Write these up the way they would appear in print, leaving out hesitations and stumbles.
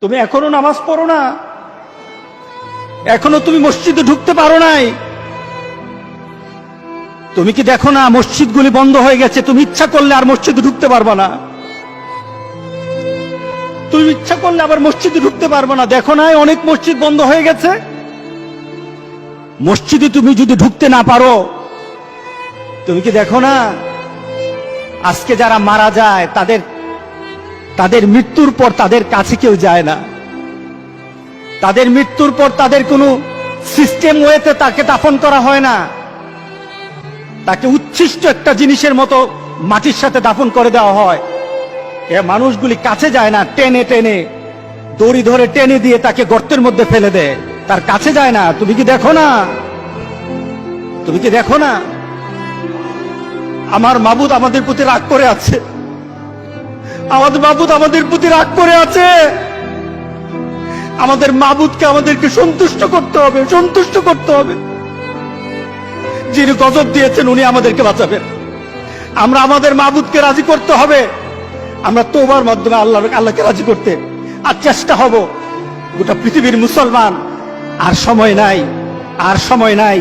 তুমি এখনো নামাজ পড়ো না, এখনো তুমি মসজিদে ঢুকতে পারো নাই। তুমি কি দেখো না মসজিদগুলি বন্ধ হয়ে গেছে? তুমি ইচ্ছা করলে আর মসজিদে ঢুকতে পারবা না, তুমি ইচ্ছা করলে আবার মসজিদে ঢুকতে পারবা না। দেখো না অনেক মসজিদ বন্ধ হয়ে গেছে। মসজিদে তুমি যদি ঢুকতে না পারো, তুমি কি দেখো না আজকে যারা মারা যায় তাদের মৃত্যুর পর তাদের কাছে কেউ যায় না। তাদের মৃত্যুর পর তাদের কোনো সিস্টেম ওয়েতে তাকে দাফন করা হয় না, তাকে উচ্ছিষ্ট একটা জিনিসের মতো মাটির সাথে দাফন করে দেওয়া হয়। এ মানুষগুলি কাছে যায় না, টেনে টেনে দড়ি ধরে টেনে দিয়ে তাকে গর্তের মধ্যে ফেলে দেয়, তার কাছে যায় না। তুমি কি দেখো না? তুমি কি দেখো না আমার মাবুদ আমাদের প্রতি রাগ করে আছে? আমাদের মাবুদ আমাদের প্রতি রাগ করে আছে। আমাদের মাবুদকে আমাদেরকে সন্তুষ্ট করতে হবে, সন্তুষ্ট করতে হবে। যিনি গজব দিয়েছেন উনি আমাদেরকে বাঁচাবেন। আমরা আমাদের মাবুদকে রাজি করতে হবে। আমরা তওবার মাধ্যমে আল্লাহকে রাজি করতে আর চেষ্টা হব। গোটা পৃথিবীর মুসলমান, আর সময় নাই, আর সময় নাই।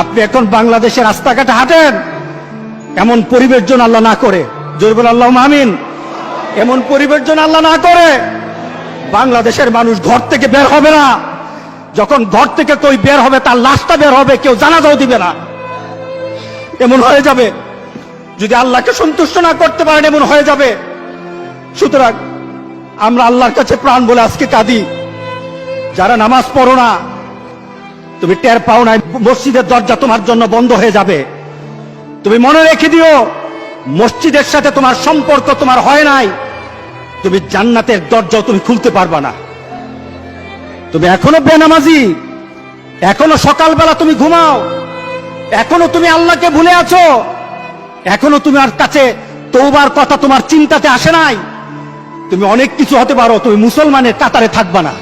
আপনি এখন বাংলাদেশের রাস্তাঘাটে হাঁটেন, এমন পরিবেশ যেন আল্লাহ না করে, জোরে বলেন আল্লাহুম্মা আমিন। এমন পরিবেশ যেন আল্লাহ না করে। বাংলাদেশের মানুষ ঘর থেকে বের হবে না। যখন ঘর থেকে কই বের হবে তার লাশটা বের হবে, কেউ জানাজাও দিবে না। এমন হয়ে যাবে যদি আল্লাহকে সন্তুষ্ট না করতে পারেন, এমন হয়ে যাবে। সুতরাং আমরা আল্লাহর কাছে প্রাণ বলে আজকে কাঁদি। যারা নামাজ পড়ো না, তুমি টের পাও না মসজিদের দরজা তোমার জন্য বন্ধ হয়ে যাবে। তুমি মনে রেখে দিও, মসজিদের সাথে তোমার সম্পর্ক তোমার হয় নাই, তুমি জান্নাতের দরজাও তুমি খুলতে পারবা না। তুমি এখনো বেনামাজি, এখনো সকালবেলা তুমি ঘুমাও, এখনো তুমি আল্লাহকে ভুলে আছো, এখনো তোমার কাছে তওবার কথা তোমার চিন্তাতে আসে নাই। তুমি অনেক কিছু হতে পারো, তুমি মুসলমানের কাতারে থাকবা না।